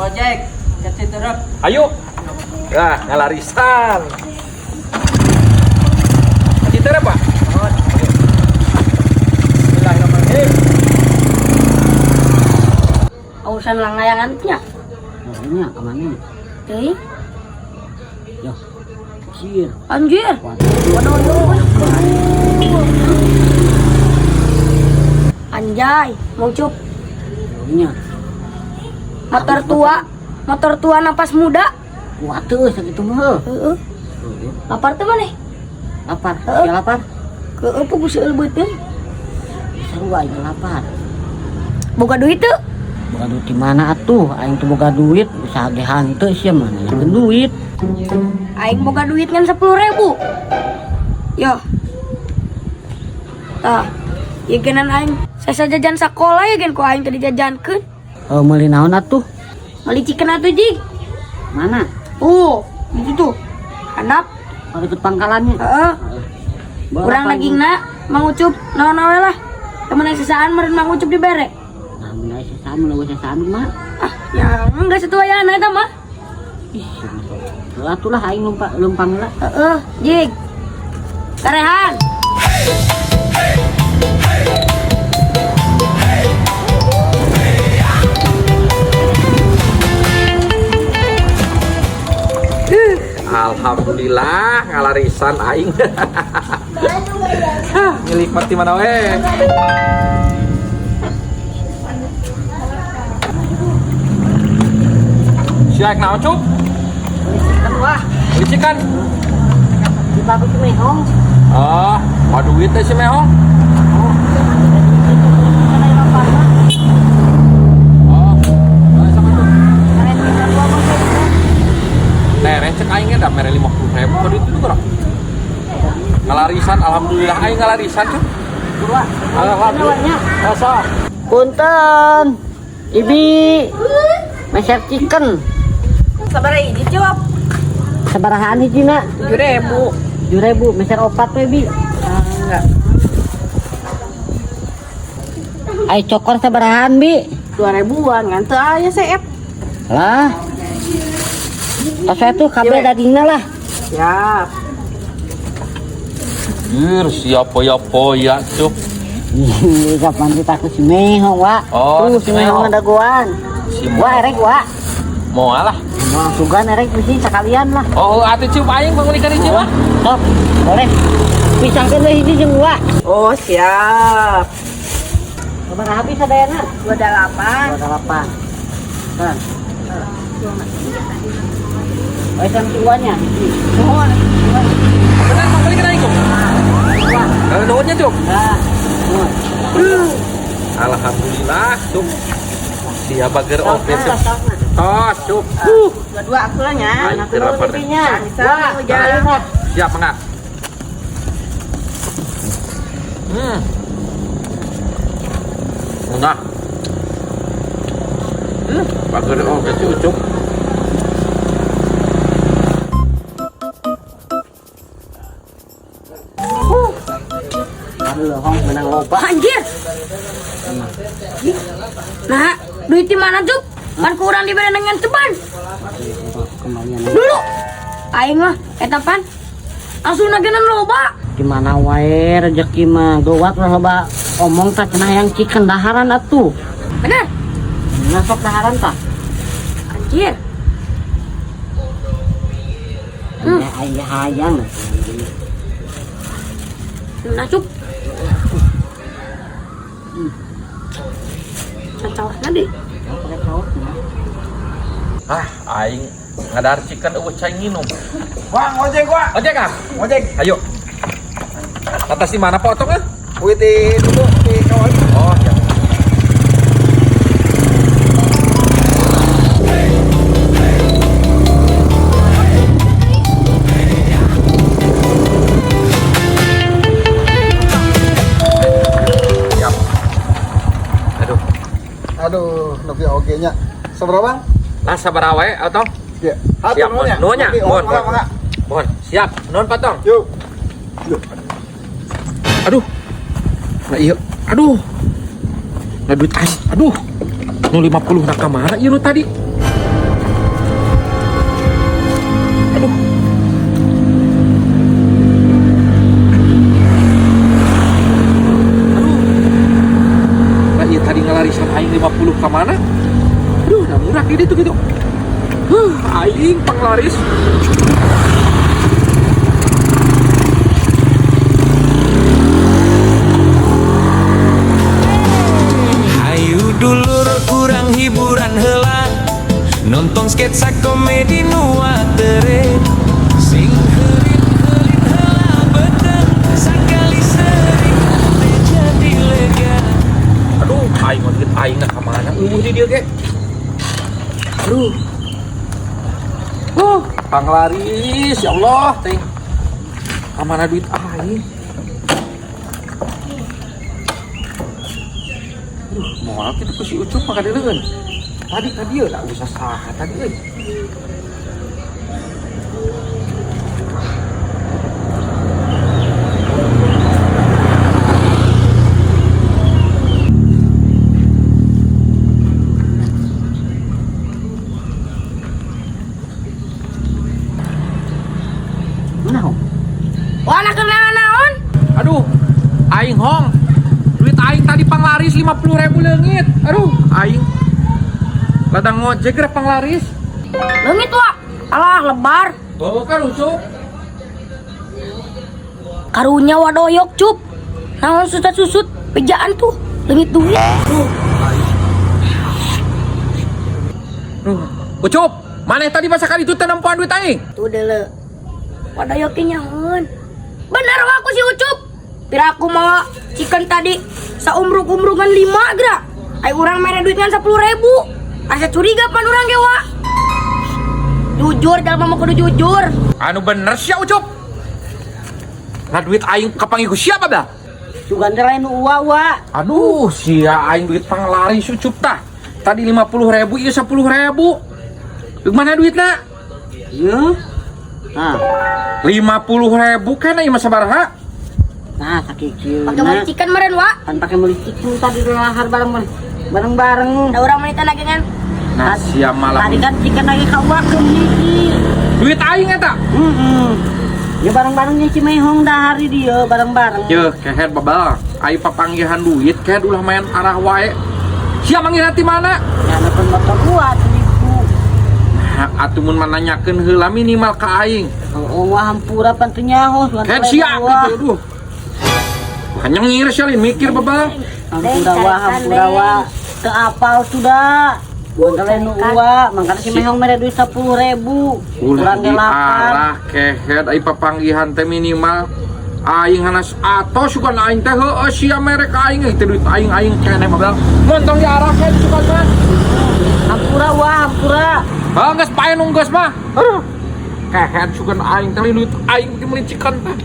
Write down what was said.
Gojek, kecil terus. Ayo. Nah, ngalarisan. Citra Pak. Bismillahirrahmanirrahim. Urusan lang layangan nya. Nah, kemana ini? Eh, Yo, kecil. anjir. Waduh. Anjay, mau cup. Nya, Motor tua napas muda. kuat tuh segitu mah. Heeh. Lapar teh maneh? Lapar, ya lapar. Ke apa geus eulbeutkeun? Seru aja lapar. Boga duit teu? Boga duit di mana atuh? Aing teu boga duit, usaha ge hanteu sia mah nanya duit. Aing boga duit ngan 10.000. Yo. Tah, ieu genan aing sasa jajan sakola ya gen ku aing teh dijajankeun. Meuli naon atuh? Meuli chicken atuh jig. Mana? Di situ. Handap. Oh, deket pangkalannya. Heeh. Urang dagingna Mang Ucup naon we lah. Temen sesaan meureun Mang Ucup dibere. Nah, mun aya sesaan, mun aya sesaan mah. Ah, ya enggak setuayan eta mah. Ih, atuh lah aing lumpang lah. Heeh, jig. Karehan. Alhamdulillah ngalarisan aing. Milik mati mana we? Siak naon Cuk? Kan wah, Licikan. di pabrik mehong. Oh, mau duit teh si Mehong. Oh, sama tuh. Nere cek aing da mere 50.000 tadi itu kurang. Ngalarisan alhamdulillah aing ngalarisan Cuk. Alhamdulillah. Sok. Punten, Ibi, meser chicken. Sabar ini cup. Sabarahaan hijina? 7.000. 7.000, meser opat we Bi. Enggak. Ai cokor sabarahaan Bi? 2.000-an kan teu aya seep. Lah. Tas itu kabel dagingna lah. Siap. Siap ya Cuk. Ih, kapan kita ke si Mehong, Wak? Oh, tuh, si si Mehong Mehong. ada goan. Si Wak, erek, Wak. Mau alah. Mau sugan erek mesti sekalian lah. Oh, atuh Cuk aing bangun ikan hiji mah. Sok, boleh. Pisangkeun deui hiji jeung Wak. Oh, siap. Sabaraha habis sadayana? 28. 28. Kan. Oh, sampai uangnya. Mohon. Benar mau balik aing Cuk. Kalau nuhunnya Cuk. Nah, Alhamdulillah Cuk. Dia bager oke Cuk. sok. Oh, Cuk. Dua-dua akulanya. Aing teu lapar. Wah, jalan. Siap mangga. Nah. Bager oke Cuk. Aduh, hong menang loba. Anjir. Nah, duit di mana, Cuk? Kan kurang diberi dengan ceban. Kembalian. Dulu. Aing mah eta pan. Langsung nagenan loba. Gimana wae rezeki mah geuwat lah loba omong tah cenah yang chicken daharan atuh. Bener? Nasok daharan tah. Anjir. Ya aya hayang. Nah, Cuk. Cacawahna deh. Pakai saus. Aing ngadar chicken eueuh cai nginum. Bang, ojek, Wak. Ojek Kang. Ojek. Ayo. Atas di mana potongnya? Wih, di dulu di kawan. Oh, ya. Siap. Aduh. Aduh, nepi oge-nya. Seberapa, Bang? Lah sabar wae atau? Ya. Siap, nuhunnya. Mohon. Mohon. Siap. Nuhun potong. Yuk. Aduh. Nah iya. Aduh. Nah duit aing. Aduh. Nu 50 nak kamana ieu nu tadi? 50 ke mana? Aduh, udah murah gini tuh gitu. Aing penglaris. Ayo dulur kurang hiburan heula nonton sketsa komedi nu atereun sing heurin-heurin heula beudang sakali sering teh jadi lega. Aduh, aing mah dikit aing ka mana? Di dieu ge. Aduh. Panglaris ya Allah, teh. Kamana duit aing? Moal kita ku si Ucup maka deuleun. Tadi ya tak usah saha tadi euy. Naon? Wah, anak naon? Aduh, aing hong. Duit aing tadi panglaris 50.000 leungit. Aduh, aing ladang ngojek geura panglaris. Leungit wa. Alah lebar. Oh, kan Ucup. Karunya wadoyok cup. Naon susut pejaan tuh. Leungit duit. Ucup, mana tadi masa kali itu tenempuan duit aing? Tuh deule. Wadoyoknya nyaon. Bener wa aku si Ucup. Pira aku mau chicken tadi saumruk-umrukan 5 geura. Ai urang mere duit ngan 10.000. Asa curiga pan urang ge wa. Jujur dalam mah kudu jujur. Anu bener sia Ucup. Nah duit aing kapanggih ku siapa dah? Suganda lain uwa. Aduh, sia aing duit panglaris Ucup tah. Tadi 50.000 ieu 10.000. Mana duitna? Ya. Nah, 50.000 kan ieu mah sabaraha? nah sakikieuna. Pakai mau chicken meureun wa. Kan pakai meuli ciku tadi lahar bareng-bareng. Da urang menita nagengan. Nah, sia malam. Tadi kan cikan lagi kauakeun hiji. Duit aing eta. Ya bareng-bareng nya Cimehong dah hari dia bareng-bareng. Yeuh, keher babal. Ai papanggihan duit keher ulah main arah wae. Sia manggil ti mana? Ya nepon motor gua tadiku. Atuh mun mananyakeun heula minimal ka aing. Oh, wah hampura pan teu nyaho. Keher sia gitu, aduh. Hanya ngir sia mikir babal. Hampura wah. Teu apal sudah. Bondalen uwa, mangkana Cimehong mere duit 10.000. Ulah Urang ge lapar. diarah keher ai papanggihan teh minimal aing hanas atos sukan aing teh heueuh sia mere ka aing teh duit aing keneh babal. Montong diarah ke sukan mah. Hampura wah, hampura. Ah geus pae nunggeus mah. Aduh. Keher sukan aing teh duit aing teh meuli cikan teh.